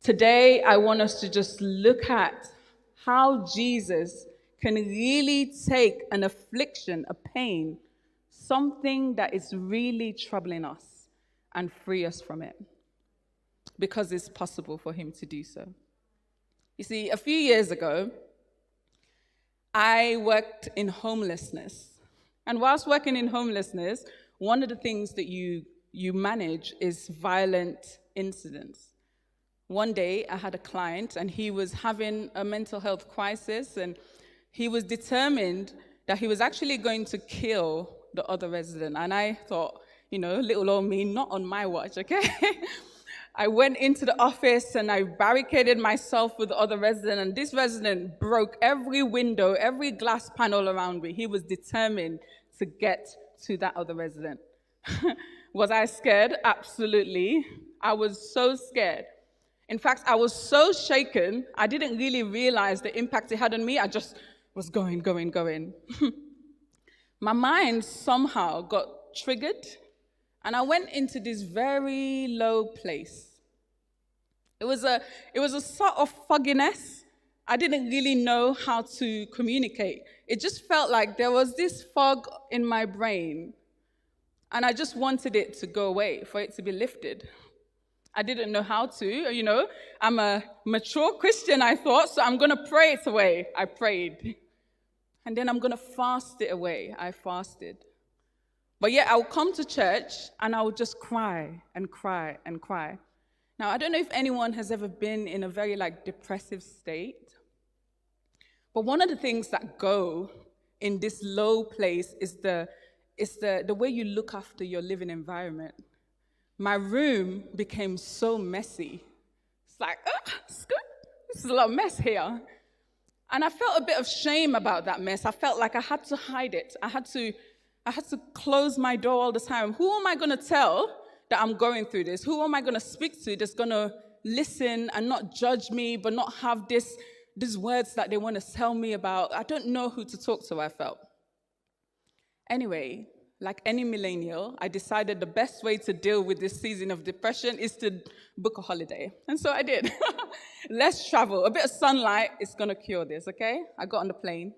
Today, I want us to just look at how Jesus can really take an affliction, a pain, something that is really troubling us, and free us from it. Because it's possible for him to do so. You see, a few years ago, I worked in homelessness. And whilst working in homelessness, one of the things that you manage is violent incidents. One day, I had a client, and he was having a mental health crisis, and he was determined that he was actually going to kill the other resident. And I thought, little old me, not on my watch, okay? I went into the office, and I barricaded myself with the other resident, and this resident broke every window, every glass panel around me. He was determined to get to that other resident. Was I scared? Absolutely. I was so scared. In fact, I was so shaken, I didn't really realize the impact it had on me. I just was going. My mind somehow got triggered, and I went into this very low place. It was a sort of fogginess. I didn't really know how to communicate. It just felt like there was this fog in my brain, and I just wanted it to go away, for it to be lifted. I didn't know how to, I'm a mature Christian, I thought, so I'm going to pray it away. I prayed. And then I'm going to fast it away. I fasted. But yet I would come to church, and I would just cry and cry and cry. Now, I don't know if anyone has ever been in a very, depressive state. But one of the things that go in this low place is the way you look after your living environment. My room became so messy. It's like, this is a lot of mess here. And I felt a bit of shame about that mess. I felt like I had to hide it. I had to close my door all the time. Who am I going to tell that I'm going through this? Who am I going to speak to that's going to listen and not judge me, but not have these words that they want to tell me about? I don't know who to talk to, I felt. Anyway, like any millennial, I decided the best way to deal with this season of depression is to book a holiday. And so I did. Let's travel. A bit of sunlight is going to cure this, okay? I got on the plane.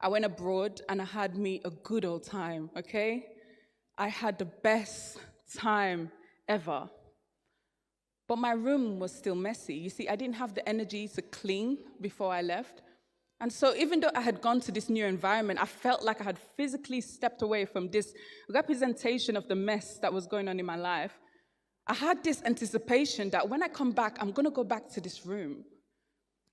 I went abroad, and I had me a good old time, okay? I had the best time ever. But my room was still messy. You see, I didn't have the energy to clean before I left. And so even though I had gone to this new environment, I felt like I had physically stepped away from this representation of the mess that was going on in my life. I had this anticipation that when I come back, I'm going to go back to this room.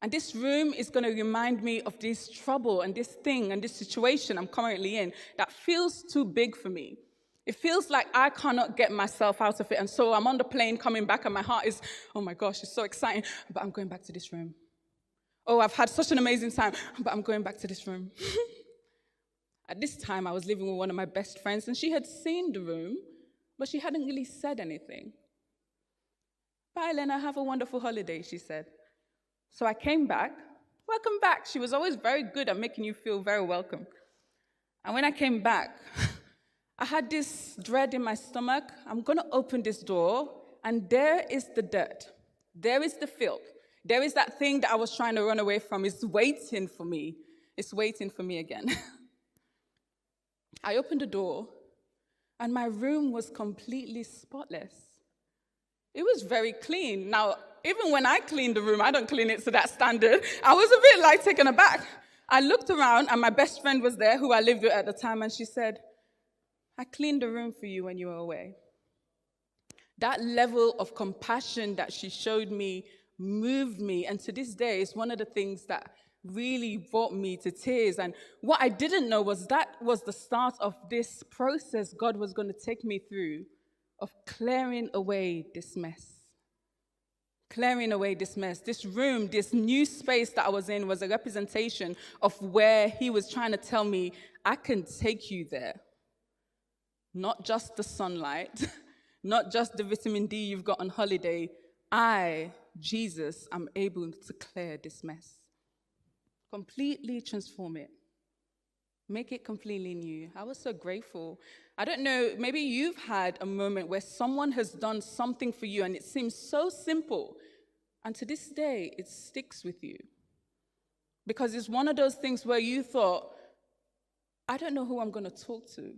And this room is going to remind me of this trouble and this thing and this situation I'm currently in that feels too big for me. It feels like I cannot get myself out of it. And so I'm on the plane coming back, and my heart is, oh my gosh, it's so exciting, but I'm going back to this room. Oh, I've had such an amazing time, but I'm going back to this room. At this time, I was living with one of my best friends, and she had seen the room, but she hadn't really said anything. Bye, Lena, have a wonderful holiday, she said. So I came back. Welcome back. She was always very good at making you feel very welcome. And when I came back, I had this dread in my stomach. I'm going to open this door, and there is the dirt. There is the filth. There is that thing that I was trying to run away from. It's waiting for me. It's waiting for me again. I opened the door, and my room was completely spotless. It was very clean. Now, even when I clean the room, I don't clean it to that standard. I was a bit taken aback. I looked around, and my best friend was there, who I lived with at the time, and she said, I cleaned the room for you when you were away. That level of compassion that she showed me moved me, and to this day, it's one of the things that really brought me to tears. And what I didn't know was that was the start of this process God was going to take me through of clearing away this mess. Clearing away this mess. This room, this new space that I was in was a representation of where he was trying to tell me, I can take you there. Not just the sunlight, not just the vitamin D you've got on holiday. I, Jesus, am able to clear this mess. Completely transform it. Make it completely new. I was so grateful. I don't know, maybe you've had a moment where someone has done something for you and it seems so simple. And to this day, it sticks with you. Because it's one of those things where you thought, I don't know who I'm going to talk to.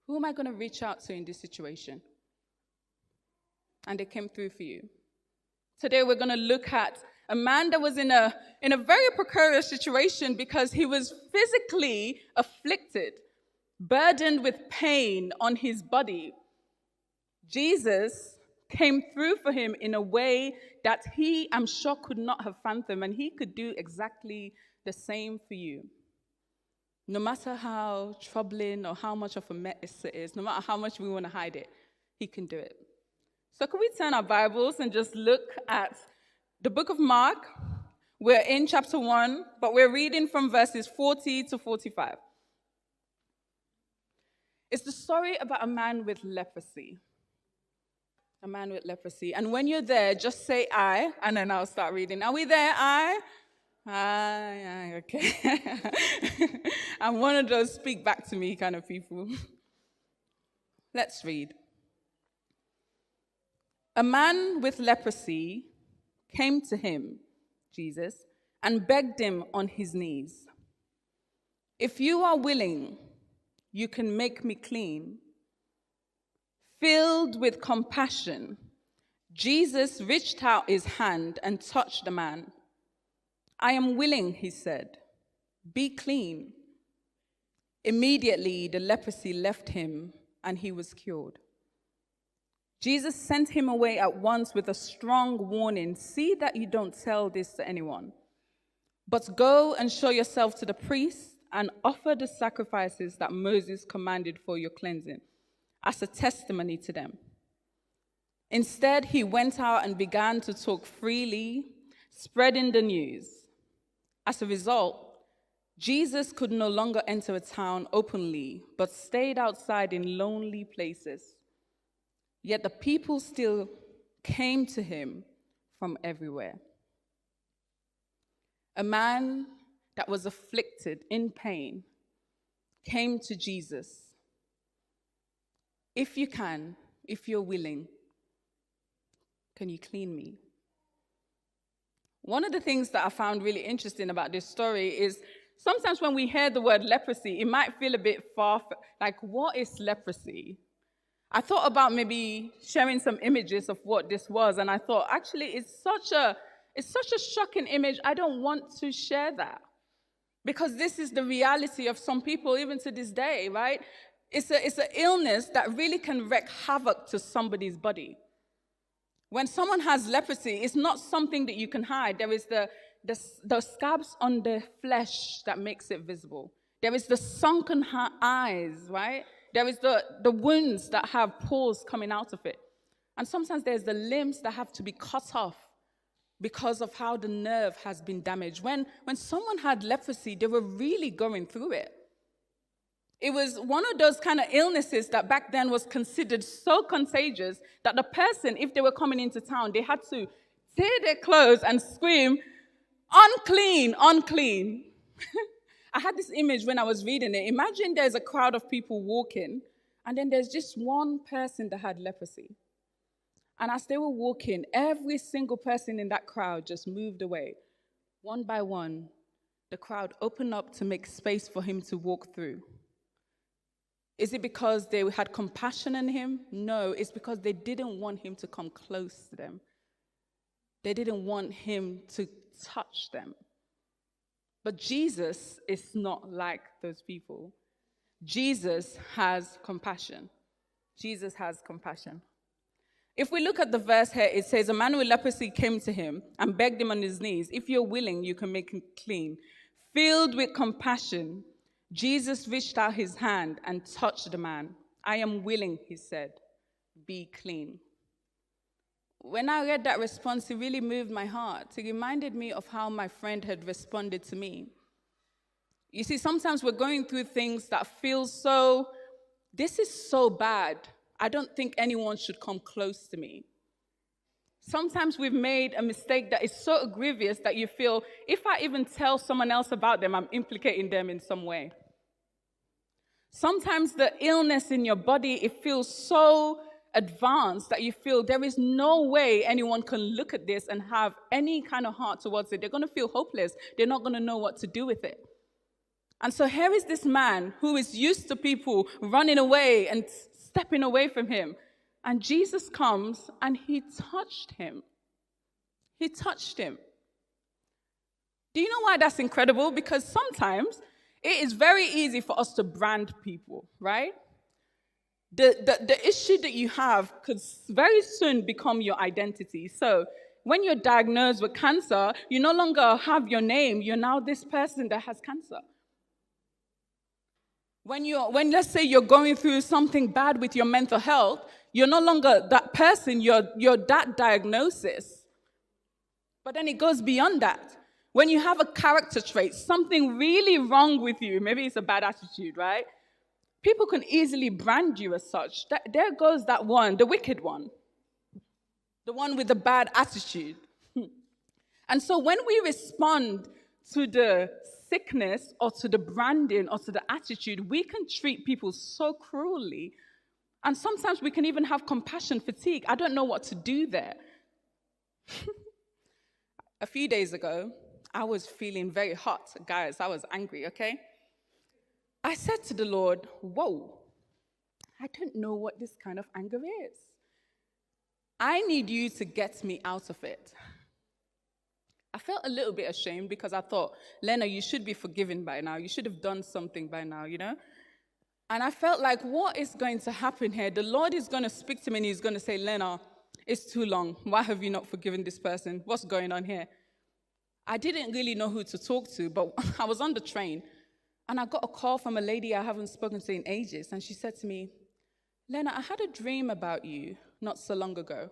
Who am I going to reach out to in this situation? And they came through for you. Today we're going to look at a man that was in a very precarious situation because he was physically afflicted, burdened with pain on his body. Jesus came through for him in a way that he, I'm sure, could not have fathomed, and he could do exactly the same for you. No matter how troubling or how much of a mess it is, no matter how much we want to hide it, he can do it. So can we turn our Bibles and just look at the book of Mark? We're in chapter 1, but we're reading from verses 40 to 45. It's the story about a man with leprosy. A man with leprosy. And when you're there, just say I, and then I'll start reading. Are we there? I? Aye, okay. I'm one of those speak back to me kind of people. Let's read. A man with leprosy came to him, Jesus, and begged him on his knees. If you are willing, you can make me clean. Filled with compassion, Jesus reached out his hand and touched the man. I am willing, he said. Be clean. Immediately, the leprosy left him, and he was cured. Jesus sent him away at once with a strong warning. See that you don't tell this to anyone, but go and show yourself to the priests and offer the sacrifices that Moses commanded for your cleansing as a testimony to them. Instead, he went out and began to talk freely, spreading the news. As a result, Jesus could no longer enter a town openly, but stayed outside in lonely places. Yet the people still came to him from everywhere. A man that was afflicted in pain came to Jesus. If you can, if you're willing, can you clean me? One of the things that I found really interesting about this story is sometimes when we hear the word leprosy, it might feel a bit far, like, what is leprosy? I thought about maybe sharing some images of what this was, and I thought, actually, it's such a shocking image, I don't want to share that. Because this is the reality of some people, even to this day, right? It's an illness that really can wreak havoc to somebody's body. When someone has leprosy, it's not something that you can hide. There is the scabs on the flesh that makes it visible. There is the sunken eyes, right? There is the wounds that have pores coming out of it. And sometimes there's the limbs that have to be cut off because of how the nerve has been damaged. When someone had leprosy, they were really going through it. It was one of those kind of illnesses that back then was considered so contagious that the person, if they were coming into town, they had to tear their clothes and scream, unclean, unclean. I had this image when I was reading it. Imagine there's a crowd of people walking, and then there's just one person that had leprosy. And as they were walking, every single person in that crowd just moved away. One by one, the crowd opened up to make space for him to walk through. Is it because they had compassion in him? No, it's because they didn't want him to come close to them. They didn't want him to touch them. But Jesus is not like those people. Jesus has compassion. Jesus has compassion. If we look at the verse here, it says, a man with leprosy came to him and begged him on his knees, if you're willing, you can make him clean. Filled with compassion, Jesus reached out his hand and touched the man. I am willing, he said, be clean. When I read that response, it really moved my heart. It reminded me of how my friend had responded to me. You see, sometimes we're going through things that feel so, this is so bad. I don't think anyone should come close to me. Sometimes we've made a mistake that is so grievous that you feel, if I even tell someone else about them, I'm implicating them in some way. Sometimes the illness in your body, it feels so advanced that you feel there is no way anyone can look at this and have any kind of heart towards it. They're going to feel hopeless. They're not going to know what to do with it. And so here is this man who is used to people running away and stepping away from him. And Jesus comes and he touched him. He touched him. Do you know why that's incredible? Because sometimes it is very easy for us to brand people, right? The issue that you have could very soon become your identity. So when you're diagnosed with cancer, you no longer have your name. You're now this person that has cancer. When let's say you're going through something bad with your mental health, you're no longer that person, you're that diagnosis. But then it goes beyond that. When you have a character trait, something really wrong with you, maybe it's a bad attitude, right? People can easily brand you as such. There goes that one, the wicked one. The one with the bad attitude. And so when we respond to the sickness or to the branding or to the attitude, we can treat people so cruelly. And sometimes we can even have compassion fatigue. I don't know what to do there. A few days ago, I was feeling very hot. Guys, I was angry, okay? I said to the Lord, whoa, I don't know what this kind of anger is. I need you to get me out of it. I felt a little bit ashamed because I thought, Lena, you should be forgiven by now. You should have done something by now, you know? And I felt like, what is going to happen here? The Lord is going to speak to me and he's going to say, Lena, it's too long. Why have you not forgiven this person? What's going on here? I didn't really know who to talk to, but I was on the train and I got a call from a lady I haven't spoken to in ages. And she said to me, Lena, I had a dream about you not so long ago.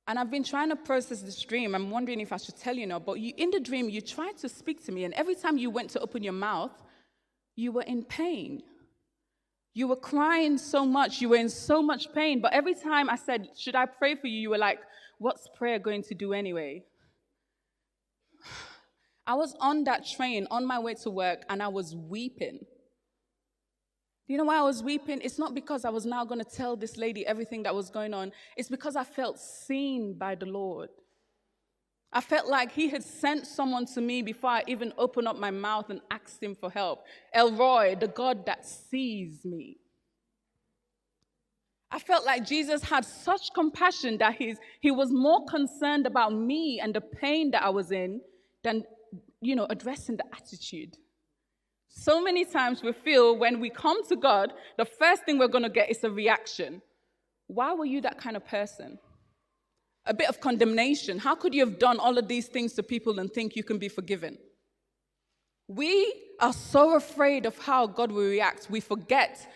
And I've been trying to process this dream. I'm wondering if I should tell you now, but in the dream, you tried to speak to me, and every time you went to open your mouth, you were in pain. You were crying so much. You were in so much pain. But every time I said, should I pray for you? You were like, what's prayer going to do anyway? I was on that train on my way to work, and I was weeping. You know why I was weeping? It's not because I was now going to tell this lady everything that was going on. It's because I felt seen by the Lord. I felt like he had sent someone to me before I even opened up my mouth and asked him for help. El Roi, the God that sees me. I felt like Jesus had such compassion that he was more concerned about me and the pain that I was in than, addressing the attitude. So many times we feel when we come to God, the first thing we're going to get is a reaction. Why were you that kind of person? A bit of condemnation. How could you have done all of these things to people and think you can be forgiven? We are so afraid of how God will react. We forget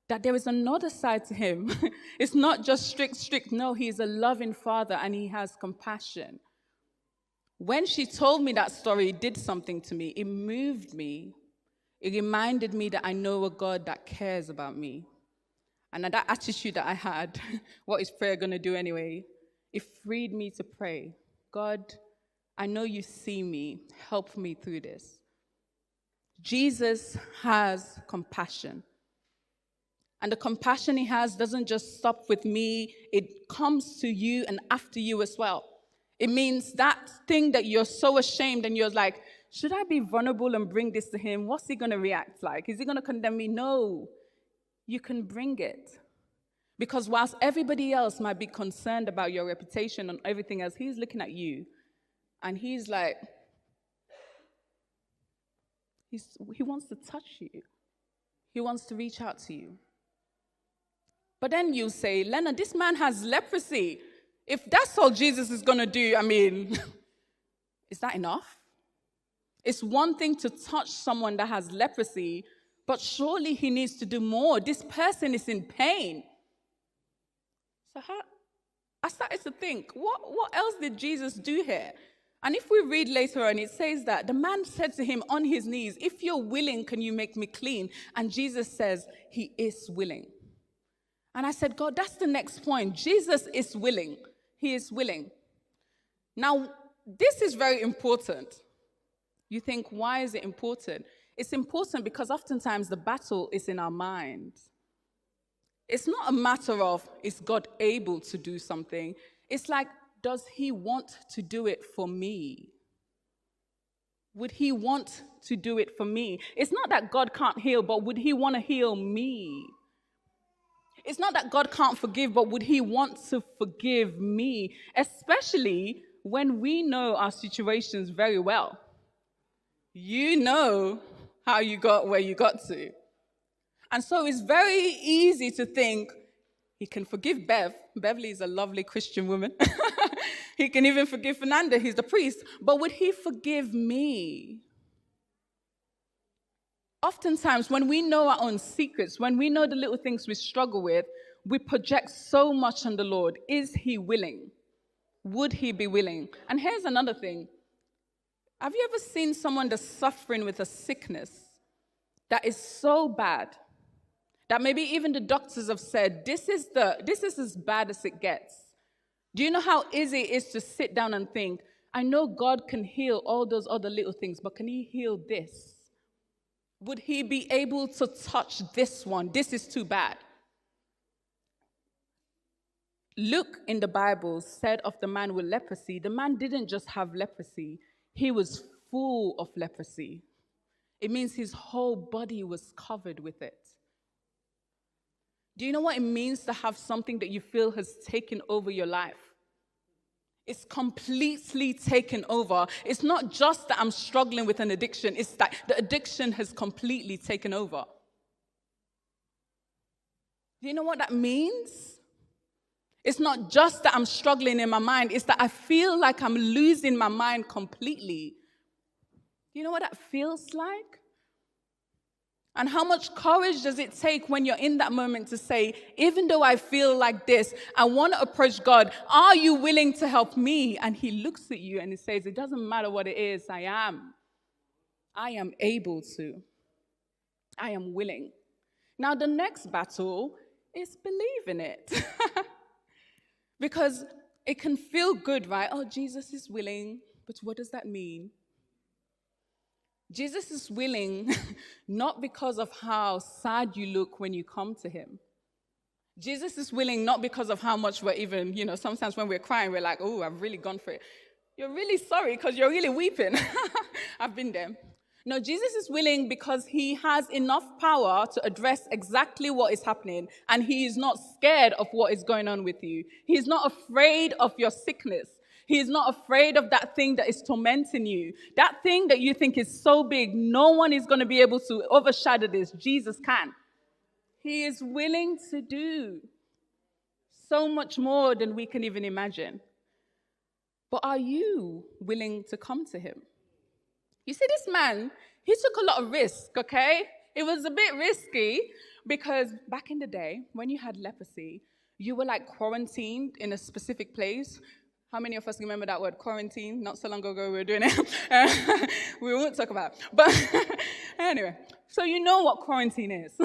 that there is another side to him. It's not just strict. No, he is a loving father and he has compassion. When she told me that story, it did something to me. It moved me. It reminded me that I know a God that cares about me. And that attitude that I had, what is prayer going to do anyway? It freed me to pray. God, I know you see me. Help me through this. Jesus has compassion. And the compassion he has doesn't just stop with me. It comes to you and after you as well. It means that thing that you're so ashamed and you're like, should I be vulnerable and bring this to him? What's he going to react like? Is he going to condemn me? No, you can bring it. Because whilst everybody else might be concerned about your reputation and everything else, he's looking at you and he's like, he wants to touch you. He wants to reach out to you. But then you say, Lena, this man has leprosy. If that's all Jesus is going to do, is that enough? It's one thing to touch someone that has leprosy, but surely he needs to do more. This person is in pain. So I started to think, what else did Jesus do here? And if we read later on, it says that the man said to him on his knees, if you're willing, can you make me clean? And Jesus says, he is willing. And I said, God, that's the next point. Jesus is willing. He is willing. Now, this is very important. You think, why is it important? It's important because oftentimes the battle is in our mind. It's not a matter of, is God able to do something? It's like, does he want to do it for me? Would he want to do it for me? It's not that God can't heal, but would he want to heal me? It's not that God can't forgive, but would he want to forgive me? Especially when we know our situations very well. You know how you got where you got to. And so it's very easy to think, he can forgive Bev. Beverly is a lovely Christian woman. He can even forgive Fernanda, he's the priest. But would he forgive me? Oftentimes, when we know our own secrets, when we know the little things we struggle with, we project so much on the Lord. Is he willing? Would he be willing? And here's another thing. Have you ever seen someone that's suffering with a sickness that is so bad that maybe even the doctors have said, this is as bad as it gets? Do you know how easy it is to sit down and think, I know God can heal all those other little things, but can he heal this? Would he be able to touch this one? This is too bad. Luke in the Bible said of the man with leprosy, the man didn't just have leprosy, he was full of leprosy. It means his whole body was covered with it. Do you know what it means to have something that you feel has taken over your life? It's completely taken over. It's not just that I'm struggling with an addiction, it's that the addiction has completely taken over. Do you know what that means? It's not just that I'm struggling in my mind, it's that I feel like I'm losing my mind completely. Do you know what that feels like? And how much courage does it take when you're in that moment to say, even though I feel like this, I want to approach God. Are you willing to help me? And he looks at you and he says, it doesn't matter what it is, I am. I am able to. I am willing. Now the next battle is believing it. Because it can feel good, right? Oh, Jesus is willing, but what does that mean? Jesus is willing not because of how sad you look when you come to him. Jesus is willing not because of how much we're even, sometimes when we're crying, we're like, oh, I've really gone for it. You're really sorry because you're really weeping. I've been there. No, Jesus is willing because he has enough power to address exactly what is happening, and he is not scared of what is going on with you. He's not afraid of your sickness. He is not afraid of that thing that is tormenting you. That thing that you think is so big, no one is going to be able to overshadow this. Jesus can. He is willing to do so much more than we can even imagine. But are you willing to come to him? You see, this man, he took a lot of risk, okay? It was a bit risky because back in the day, when you had leprosy, you were like quarantined in a specific place. How many of us remember that word, quarantine? Not so long ago we were doing it. We won't talk about it. But anyway, so you know what quarantine is.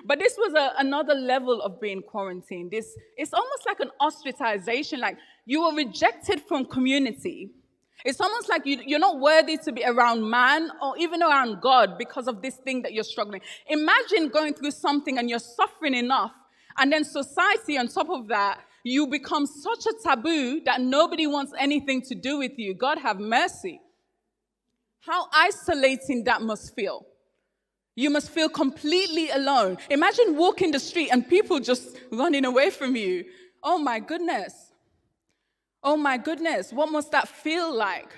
But this was another level of being quarantined. It's almost like an ostracization, like you were rejected from community. It's almost like you're not worthy to be around man or even around God because of this thing that you're struggling. Imagine going through something and you're suffering enough, and then society on top of that, you become such a taboo that nobody wants anything to do with you. God have mercy. How isolating that must feel. You must feel completely alone. Imagine walking the street and people just running away from you. Oh my goodness. Oh my goodness, what must that feel like?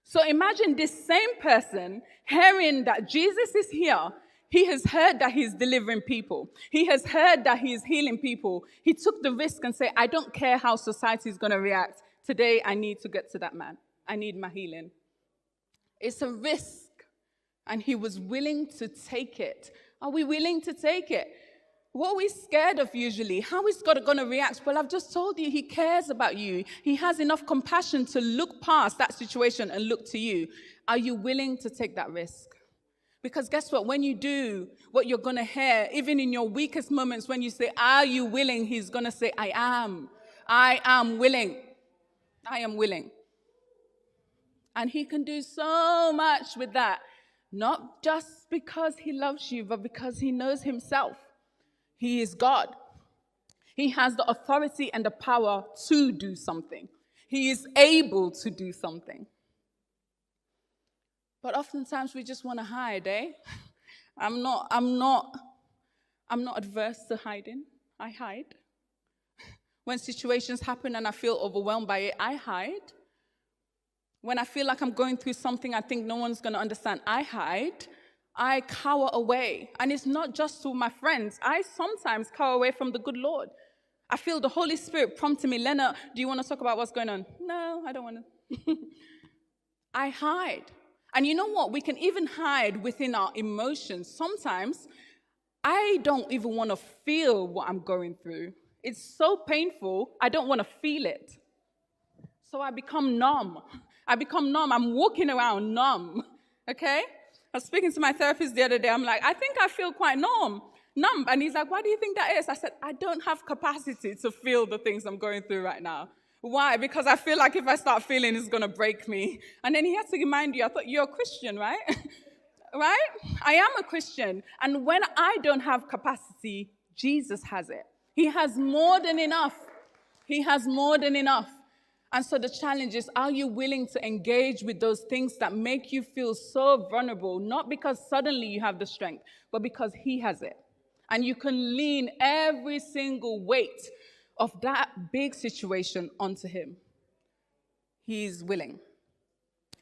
So imagine this same person hearing that Jesus is here. He has heard that he's delivering people. He has heard that he is healing people. He took the risk and said, I don't care how society is going to react. Today, I need to get to that man. I need my healing. It's a risk, and he was willing to take it. Are we willing to take it? What are we scared of usually? How is God going to react? Well, I've just told you he cares about you. He has enough compassion to look past that situation and look to you. Are you willing to take that risk? Because guess what? When you do, what you're going to hear, even in your weakest moments, when you say, are you willing? He's going to say, I am. I am willing. I am willing. And he can do so much with that. Not just because he loves you, but because he knows himself. He is God. He has the authority and the power to do something. He is able to do something. But oftentimes we just want to hide, eh? I'm not adverse to hiding. I hide. When situations happen and I feel overwhelmed by it, I hide. When I feel like I'm going through something I think no one's going to understand, I hide. I cower away. And it's not just to my friends. I sometimes cower away from the good Lord. I feel the Holy Spirit prompting me, Lena, do you want to talk about what's going on? No, I don't want to. I hide. And you know what? We can even hide within our emotions. Sometimes I don't even want to feel what I'm going through. It's so painful, I don't want to feel it. So I become numb. I'm walking around numb, okay? I was speaking to my therapist the other day. I'm like, I think I feel quite numb. And he's like, why do you think that is? I said, I don't have capacity to feel the things I'm going through right now. Why? Because I feel like if I start feeling, it's going to break me. And then he had to remind you, I thought, you're a Christian, right? Right? I am a Christian. And when I don't have capacity, Jesus has it. He has more than enough. He has more than enough. And so the challenge is, are you willing to engage with those things that make you feel so vulnerable, not because suddenly you have the strength, but because he has it. And you can lean every single weight of that big situation onto him. He's willing.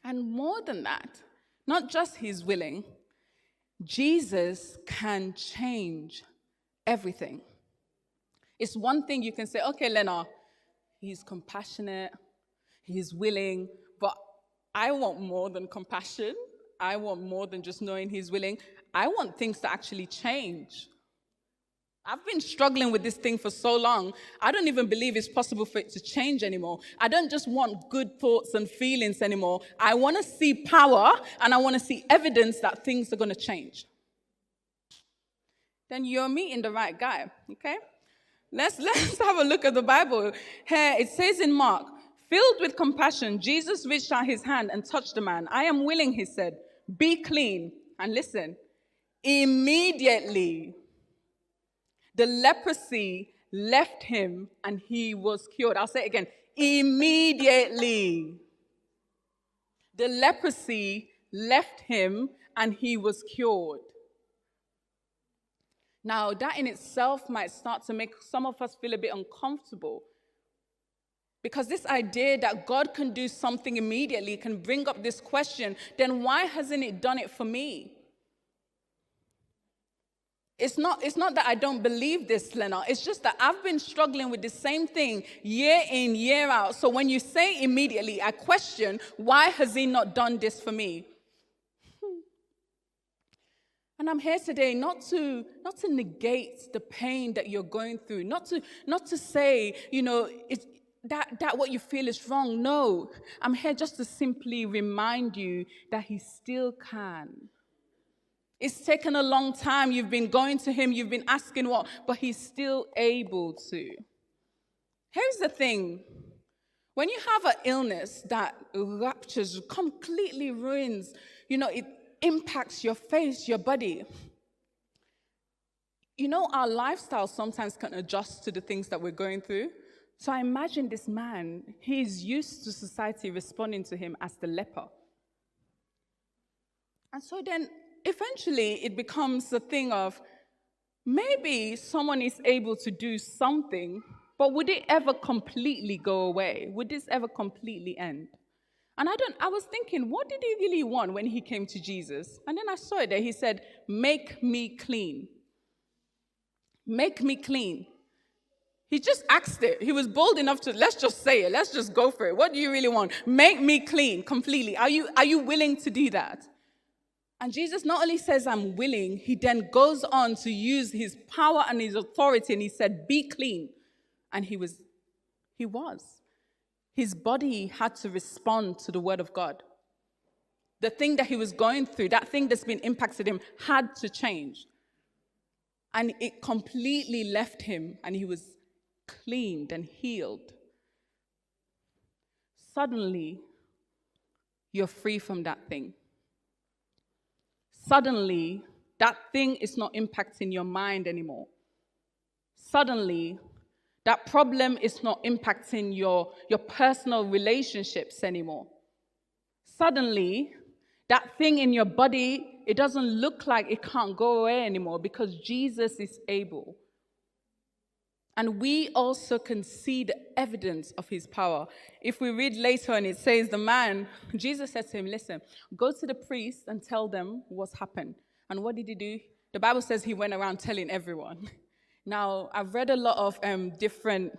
And more than that, not just he's willing, Jesus can change everything. It's one thing you can say, okay, Lena, he's compassionate, he's willing, but I want more than compassion. I want more than just knowing he's willing. I want things to actually change. I've been struggling with this thing for so long, I don't even believe it's possible for it to change anymore. I don't just want good thoughts and feelings anymore. I want to see power, and I want to see evidence that things are going to change. Then you're meeting the right guy, okay? Let's have a look at the Bible. Here it says in Mark, filled with compassion, Jesus reached out his hand and touched the man. I am willing, he said, be clean. And listen, immediately the leprosy left him and he was cured. I'll say it again. Immediately the leprosy left him and he was cured. Now, that in itself might start to make some of us feel a bit uncomfortable. Because this idea that God can do something immediately can bring up this question, then why hasn't it done it for me? It's not that I don't believe this, Lena. It's just that I've been struggling with the same thing year in, year out. So when you say immediately, I question, why has he not done this for me? And I'm here today not to negate the pain that you're going through, not to say, that what you feel is wrong. No, I'm here just to simply remind you that he still can. It's taken a long time. You've been going to him, you've been asking what, but he's still able to. Here's the thing. When you have an illness that ruptures, completely ruins, it impacts your face, your body. Our lifestyle sometimes can adjust to the things that we're going through. So I imagine this man, he's used to society responding to him as the leper. And so then eventually it becomes a thing of maybe someone is able to do something, but would it ever completely go away? Would this ever completely end? And I was thinking, what did he really want when he came to Jesus? And then I saw it there. He said, make me clean. Make me clean. He just asked it. He was bold enough to, let's just say it. Let's just go for it. What do you really want? Make me clean completely. Are you willing to do that? And Jesus not only says, I'm willing, he then goes on to use his power and his authority. And he said, be clean. And he was. His body had to respond to the word of God. The thing that he was going through, that thing that's been impacted him, had to change. And it completely left him, and he was cleaned and healed. Suddenly, you're free from that thing. Suddenly, that thing is not impacting your mind anymore. Suddenly, That problem is not impacting your personal relationships anymore. Suddenly, that thing in your body, it doesn't look like it can't go away anymore because Jesus is able. And we also can see the evidence of his power. If we read later and it says Jesus said to him, listen, go to the priest and tell them what's happened. And what did he do? The Bible says he went around telling everyone. Now, I've read a lot of different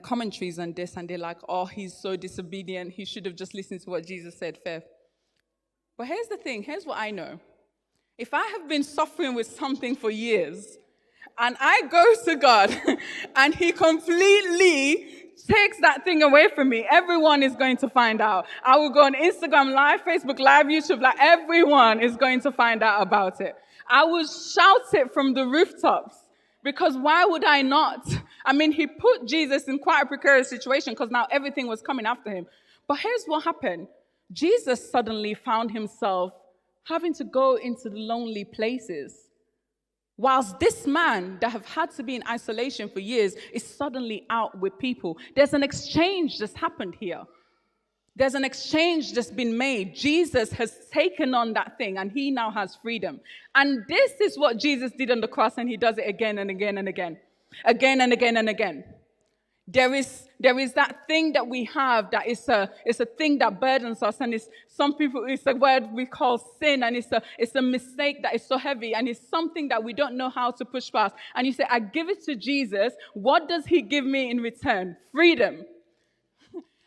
commentaries on this, and they're like, oh, he's so disobedient. He should have just listened to what Jesus said first. But here's the thing. Here's what I know. If I have been suffering with something for years, and I go to God, and he completely takes that thing away from me, everyone is going to find out. I will go on Instagram Live, Facebook Live, YouTube Live. Everyone is going to find out about it. I will shout it from the rooftops. Because why would I not? I mean, he put Jesus in quite a precarious situation because now everything was coming after him. But here's what happened. Jesus suddenly found himself having to go into the lonely places. Whilst this man that have had to be in isolation for years is suddenly out with people. There's an exchange that's happened here. There's an exchange that's been made. Jesus has taken on that thing and he now has freedom. And this is what Jesus did on the cross, and he does it again and again and again. Again and again and again. There is that thing that we have that is a thing that burdens us, and it's a word we call sin, and it's a mistake that is so heavy, and it's something that we don't know how to push past. And you say, I give it to Jesus. What does he give me in return? Freedom.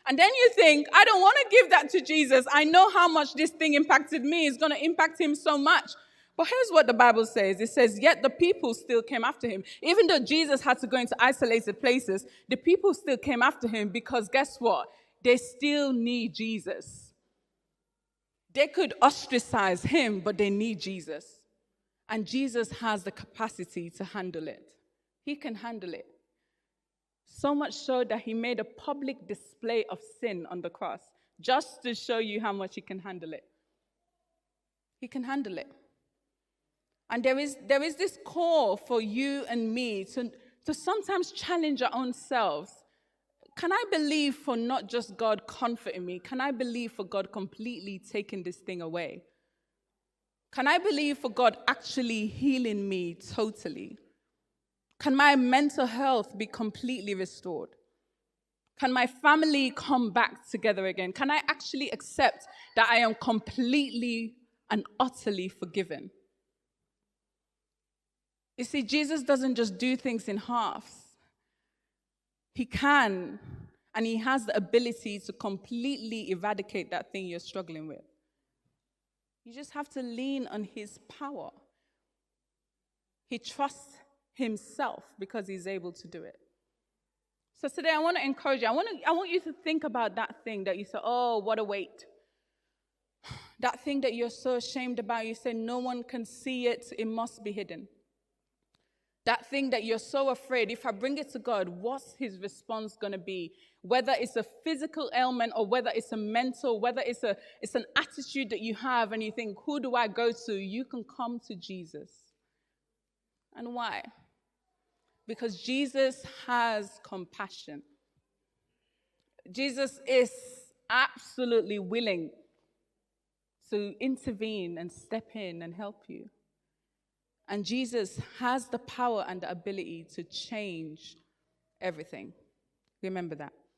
And then you think, I don't want to give that to Jesus. I know how much this thing impacted me. It's going to impact him so much. But here's what the Bible says. It says, yet the people still came after him. Even though Jesus had to go into isolated places, the people still came after him because guess what? They still need Jesus. They could ostracize him, but they need Jesus. And Jesus has the capacity to handle it. He can handle it. So much so that he made a public display of sin on the cross, just to show you how much he can handle it. He can handle it. And there is this call for you and me to sometimes challenge our own selves. Can I believe for not just God comforting me? Can I believe for God completely taking this thing away? Can I believe for God actually healing me totally? Can my mental health be completely restored? Can my family come back together again? Can I actually accept that I am completely and utterly forgiven? You see, Jesus doesn't just do things in halves. He can, and he has the ability to completely eradicate that thing you're struggling with. You just have to lean on his power. He trusts himself because he's able to do it. So today I want to encourage you. I want you to think about that thing that you say, oh, what a weight. That thing that you're so ashamed about, you say no one can see it, it must be hidden. That thing that you're so afraid, if I bring it to God, what's his response going to be? Whether it's a physical ailment or whether it's a mental, whether it's an attitude that you have and you think, who do I go to? You can come to Jesus. And why? Because Jesus has compassion. Jesus is absolutely willing to intervene and step in and help you. And Jesus has the power and the ability to change everything. Remember that.